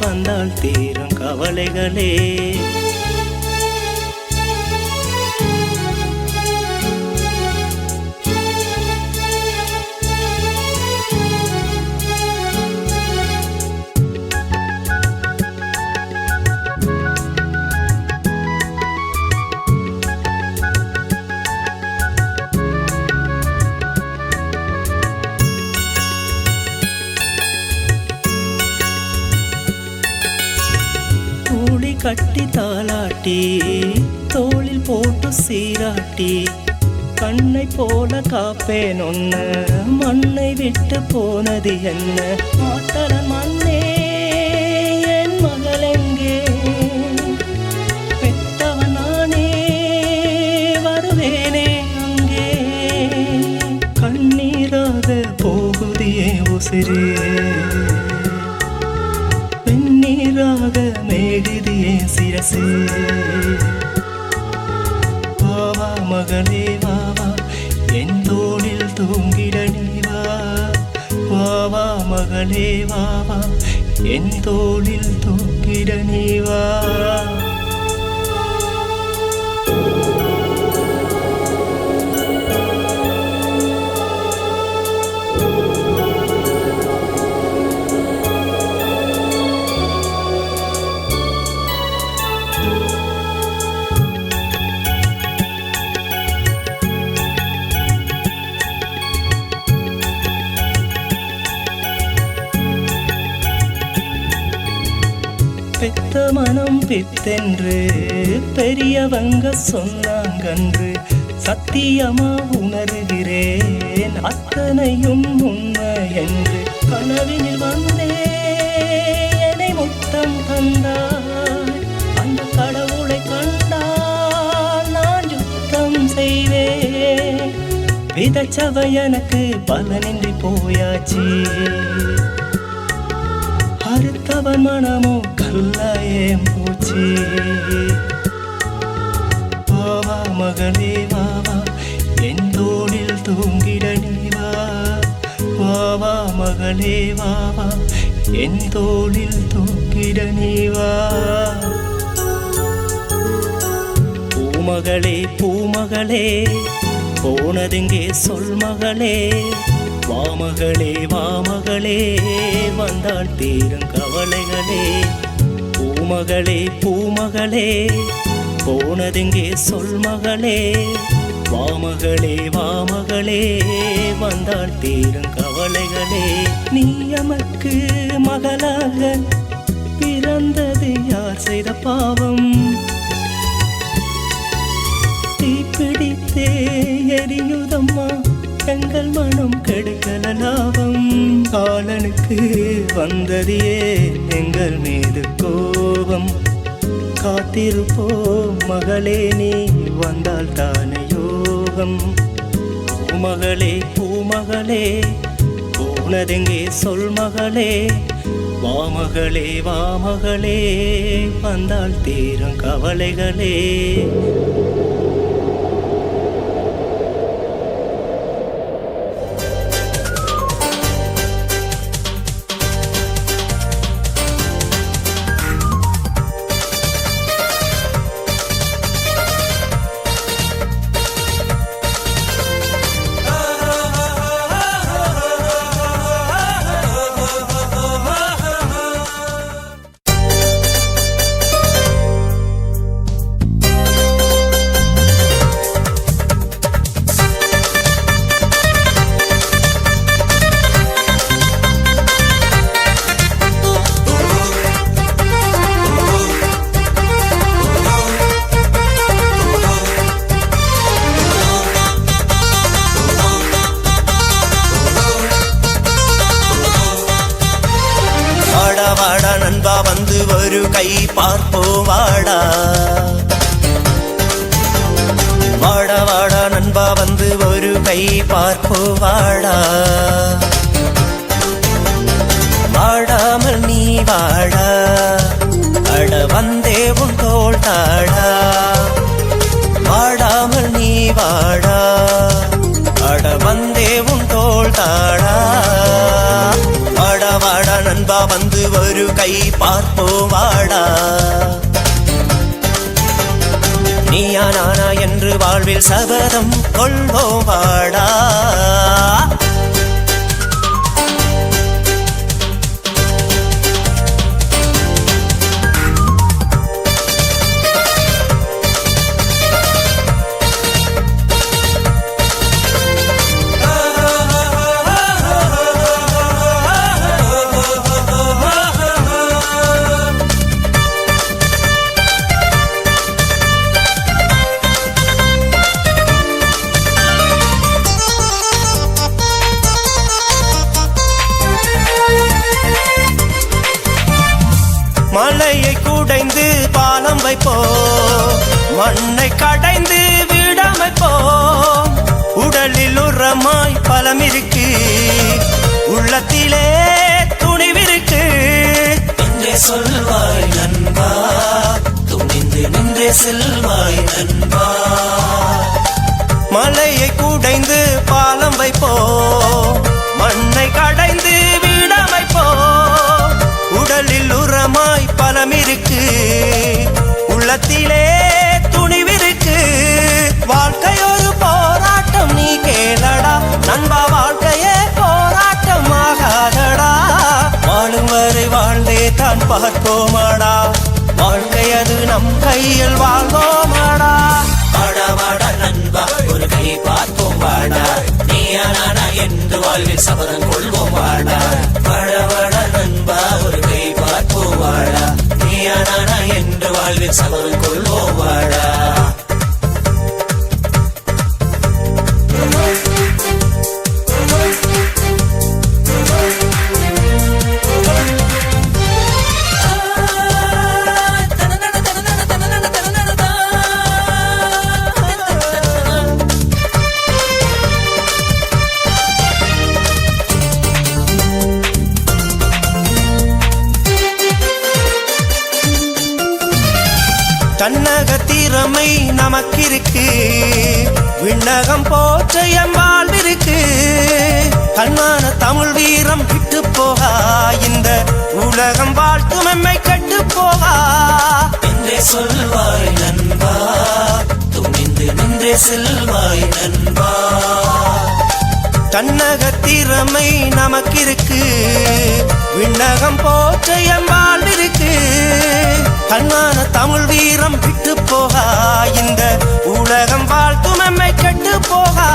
வந்தால் தீரும் கவலைகளே கட்டி தாளாட்டி தோளில் போட்டு சீராட்டி கண்ணை போல காப்பேன் ஒன்ன மண்ணை விட்டு போனது என்ன மாத்தர மண்ணே என் மகளெங்கே பெத்தவன் நானே வருவேனே அங்கே கண்ணீராக போகுதியே உசிரே வெண்ணீராக மேகுதியே சிரசே வாவா மகளே வாவா என் தோளில் தூங்கிட நீ வா வாவா மகளே வாவா என் தோளில் தூங்கிட நீ வா பெத்த மனம் பித்தென்று பெரியவங்க சொன்னாங்கன்று சத்தியமா உணர்கிறேன் அத்தனையும் உண்மை என்று கனவினில் வந்தே என்னை முத்தம் தந்தாய். அந்த கடவுளை கண்டால் நான் யுத்தம் செய்வேன். விதைச்சவ எனக்கு பலனின்றி போயாச்சு. அறுத்தவன் மனமோ கல்லாயம் போச்சு. வாவா மகளே வாவா என் தோளில் தூங்கிட நீ வா. வாவா மகளே வாவா என் தோளில் தூங்கிட நீ வா. பூமகளே பூமகளே போனதெங்கே சொல் மகளே. வாமகளே வாமகளே வந்தால் தீரும் கவலைகளே. பூமகளே பூமகளே போனதெங்கே சொல் மகளே. வாமகளே வாமகளே வந்தால் தீரும் கவலைகளே. நீ எமக்கு மகளாக பிறந்தது யார் செய்த பாவம். தீப்பிடித்தே எரியுதம்மா எங்கள் மனம் கெடுக்கல லாபம். காலனுக்கு வந்ததியே எங்கள் மீது கோபம். காத்திருப்போம் மகளே நீ வந்தால் தானே யோகம். பூமகளே பூமகளே போனதெங்கே சொல் மகளே. வாமகளே வாமகளே வந்தால் தீரும் கவலைகளே. வாடா நண்பா வந்து ஒரு கை பார்ப்போம் வாடா. வாடா வாடா நண்பா வந்து ஒரு கை பார்ப்போம் வாடா. வாடாமல் நீ வாடா அட வந்தே உன் தோள் தாடா. வாடாமல் நீ வாடா அட வந்தே உன் தோள் தாடா. வாடா வாடா நண்பா வந்து ஒரு கை பார்ப்போம் வாடா. நீயா நானா என்று வாழ்வில் சபதம் கொள்வோம் வாடா. மலையை குடைந்து பாலம் வைப்போம். மண்ணை கடைந்து வீடமைப்போம். உடலில் உரமாய் பலம் இருக்கு. உள்ளத்திலே துணிவிருக்கு. நின்றே சொல்வாய் நண்பா துணிந்து நின்றே செல்வாய் நண்பா. மலையை குடைந்து பாலம் வைப்போம். மண்ணை கடைந்து வீடமைப்போம். உடலில் உரமாய் பலம் இருக்கு. உள்ளத்திலே துணிவிருக்கு. வாழ்க்கை ஒரு போராட்டம் நீ கேளடா நண்பா. வாழ்க்கையே போராட்டம் ஆகாதடா. வாழும் வரை வாழ்ந்தே தான் பார்ப்போமாடா. வாழ்க்கை அது நம் கையில் வாழ்வோமாடா. வாடா வாடா நண்பா ஒரு கை பார்ப்போம் வாடா. நீயா நானா என்று வாழ்வில் சபதம் கொள்வோம் வாடா. வாடா வாடா நண்பா ஒரு கை பார்ப்போம் வாடா. நீயா நானா என்று வாழ்வில் சபதம் கொள்வோம் வாடா. திறமை நமக்கிருக்கு, விண்ணகம் போற்ற எம் வாழ்விருக்கு. கண்ணான தமிழ் வீரம் விட்டு போகா, இந்த உலகம் வாழ்த்தும் எம்மை கட்டு போகா. என்றே சொல்வாய் நண்பா, துணிந்து நின்றே செல்வாய் நண்பா. தன்னக திறமை நமக்கிருக்கு, விண்ணகம் போற்ற எம் வாழ்விருக்கு. கண்ணான தமிழ் வீரம் விட்டு போகா, இந்த உலகம் வாழ்த்தும் எம்மை கெட்டு போகா.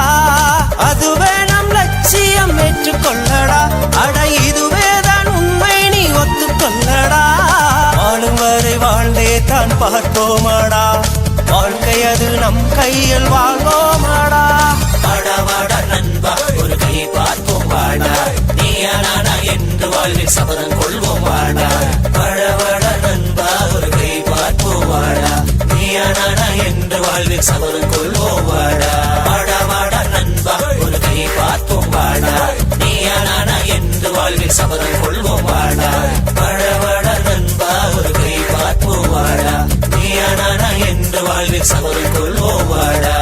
அதுவே நம் லட்சியம் ஏற்றுக்கொள்ளடா, அட இதுவேதான் உண்மை நீ ஒத்துக்கொள்ளடா. வாழும் வரை வாழ்ந்தே தான் பார்ப்போமாடா, வாழ்க்கை அது நம் கையில் வாழ்வோமாடா. வாட நண்பா ஒரு கை பார்ப்போம் வாடா, நீயா நானா என்று வாழ்வில் சபதம் கொள்வோம் வாடா. வாட நண்பா ஒரு கை பார்ப்போம் வாடா, நீயா நானா என்று வாழ்வில் சபதம் கொள்வோம் வாடா. வாட நண்பா ஒரு கை பார்ப்போம் வாடா, நீயா நானா என்று வாழ்வில் சபதம் கொள்வோம் வாடா. வாட நண்பா ஒரு கை பார்ப்போம் வாடா, நீயா நானா என்று வாழ்வில் சபதம் கொள்வோம் வாடா.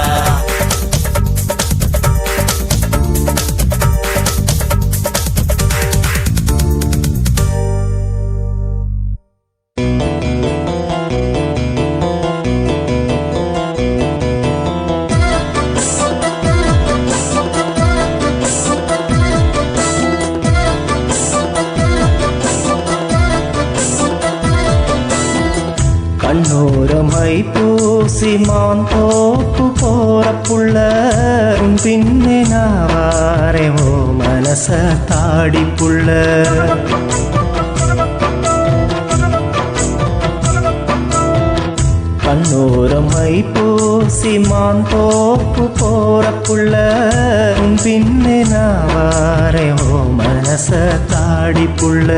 கண்ணோரமை பூசி மான் தோப்பு போற புள்ள, பின்னே நாவாரே ஓ மனச தாடி புள்ள. கண்ணோரமை பூசி மான் தோப்பு போற புள்ள, பின்னே நாவாரே ஓ மனச தாடி புள்ள.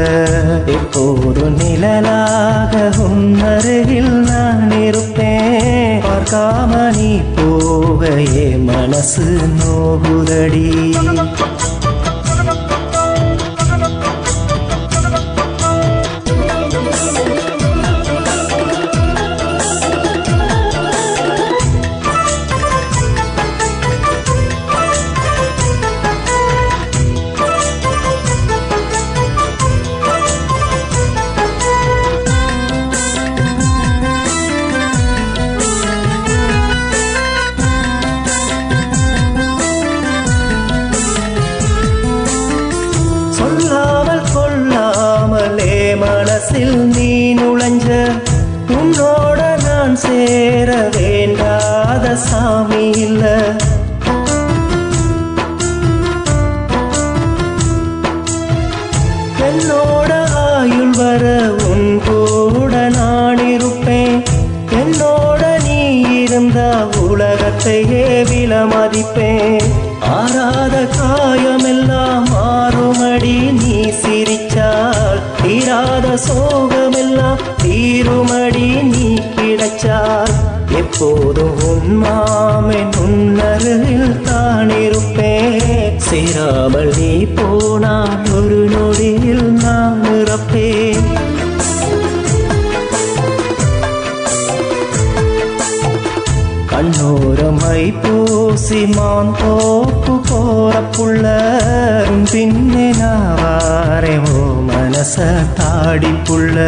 எப்போது நிழலாக உன்னருகில் நான் இருப்பேன், பார்க்காம நீ போகையே மனசு நோகுதடி. மனசில் நீ நுழைஞ்ச, உன்னோட நான் சேர வேண்டாத சாமி இல்ல. என்னோட ஆயுள் வர உன் கூட நான் இருப்பேன், என்னோட நீ இருந்தா உலகத்தையே விலமதிப்பேன். ஆறாத காயமெல்லாம் மாறுமடி நீ சிரிச்சால், தீராத சோகமெல்லாம் தீருமடி நீ கிடைச்சால். எப்போதும் உன் மாமன் உன்னருகில் தான் இருப்பேன், சேராமல் நீ போனால் ஒரு நொடியில் நான் இறப்பேன். கண்ணோரமை பூசி மான் தோப்பு போற புள்ள, பின்னே நாவாரே ஓ மனச தாடி புள்ள.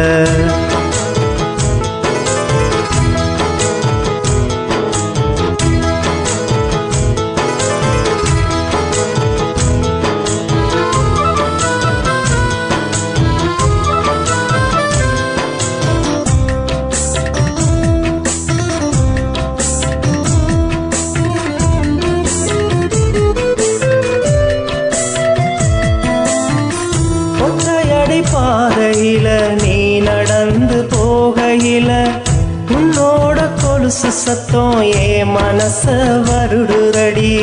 பாதையில நீ நடந்து போகையில, உன்னோட கொலுசு சத்தம் ஏ மனச வருடுரடி.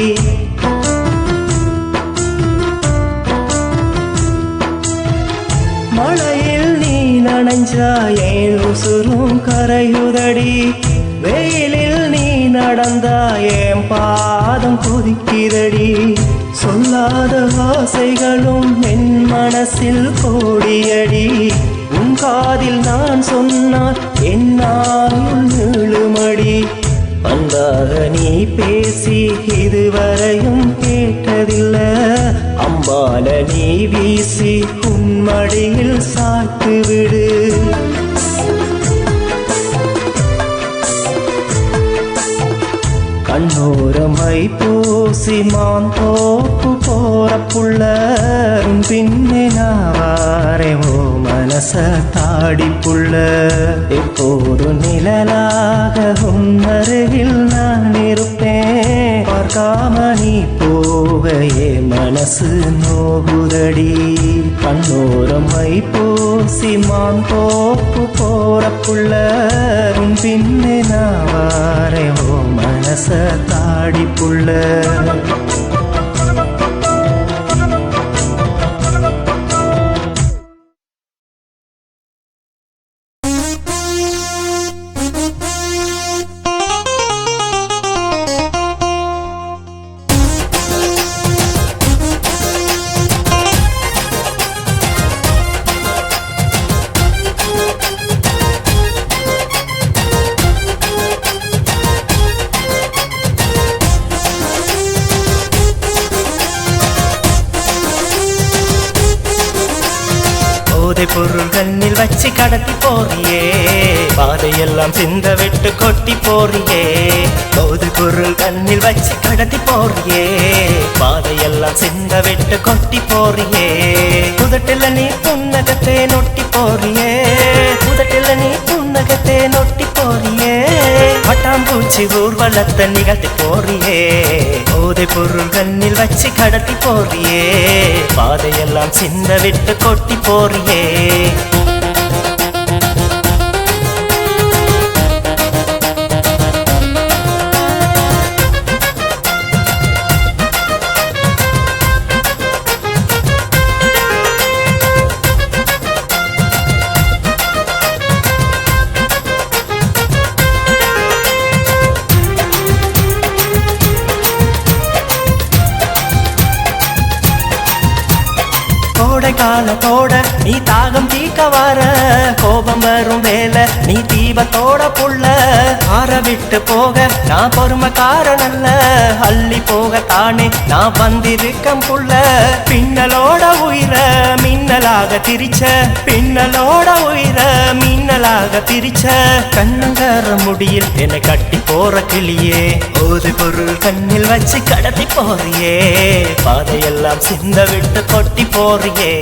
மழையில் நீ நனைஞ்சா ஏன் உசுரும் கரையுதடி, வெயிலில் நீ நடந்தா ஏன் பாதம் கொதிக்கிறடி. சொல்லாத ஆசைகளும் என் மனசில் கோடியடி, உன் காதில் நான் சொன்னால் என் ஆயுள் நீளுமடி. அன்பாக நீ பேசி இதுவரையும் கேட்டதில்ல அம்பால நீ வீசி உன்மடியில் சாய்த்து விடு கண்ணோரமை பூசி மாந்தோப்பு போற புள்ள பின்னே நாவாரேவோ மனச தாடி புள்ள எப்போது நிழலாக உன்னருகில் நான் இருப்பேன் பார்க்காம நீ போகையே மனசு நோகுதடி கண்ணோரமை பூசி மாந்தோப்பு போற புள்ள பின்னே நாவாரேவோ மனச தாடி புள்ள பொருள் கண்ணில் வச்சு கடத்தி போறியே பாதையெல்லாம் சிந்த விட்டு கொட்டி போறியே போது பொருள் கண்ணில் வச்சு கடத்தி போறியே பாதையெல்லாம் சிந்த விட்டு கொட்டி போறியே புதட்டில நீ புன்னகத்தை நொட்டி போறியே புதட்டில நீ புன்னகத்தை நொட்டி போறியே பட்டாம்பூச்சி ஊர்வலத்தை நிகழ்த்தி போறியே போதை பொருள் கண்ணில் வச்சு கடத்தி போறியே பாதையெல்லாம் சிந்த விட்டு கொட்டி போறியே காலத்தோட நீ தாகம் தீக்க வர கோபம் வரும் வேலை நீ தீபத்தோட புள்ள ஆற விட்டு போக நான் பொறுமைக்காரனல்ல அள்ளி போக தானே நான் வந்திருக்கம் புள்ள பின்னலோட உயிர மின்னலாக திரிச்ச பின்னலோட உயிர மின்னலாக திரிச்ச கண்ணங்கர முடியில் என்னை கட்டி போற கிளியே ஒரு பொருள் கண்ணில் வச்சு கடத்தி போறியே பாதையெல்லாம் சிந்த விட்டு கொட்டி போறியே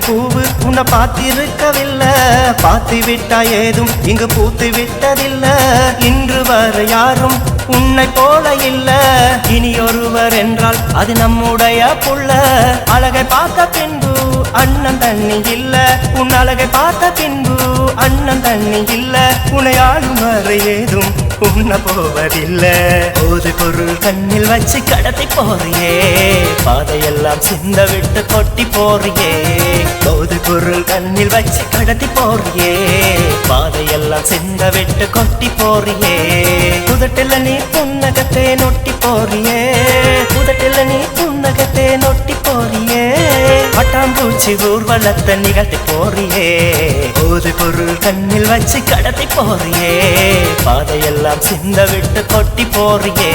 பூவு உன்னை பார்த்திருக்கவில்லை பார்த்து விட்டா ஏதும் இங்கு பூத்து விட்டதில்லை இன்று வர யாரும் உன்னை போல இல்ல இனி ஒருவர் என்றால் அது நம்முடைய புள்ள அழகை பார்த்த பின்பு அண்ணன் தண்ணி இல்ல உன் அழகை பார்த்த பின்பு அண்ணன் தண்ணி இல்ல உன்னை ஆளும் வரை ஏதும் உண்ண போவதில்லை ஒரு பொருள் கண்ணில் வச்சு கடத்தி போறியே பாதையெல்லாம் சிந்த விட்டு கொட்டி போறியே ஒரு பொருள் கண்ணில் வச்சு கடத்தி போறியே பாதையெல்லாம் சிந்த விட்டு கொட்டி போறியே புதட்டில நீ புன்னகத்தை நொட்டி போறியே புதட்டில நீ புன்னகத்தை நொட்டி போறியே பட்டாம்பூச்சி ஊர்வலத்தை நிகழ்த்தி போறியே ஒரு பொருள் கண்ணில் வச்சு கடத்தி போறியே பாதையெல்லாம் சிந்த விட்டு கொட்டி போறியே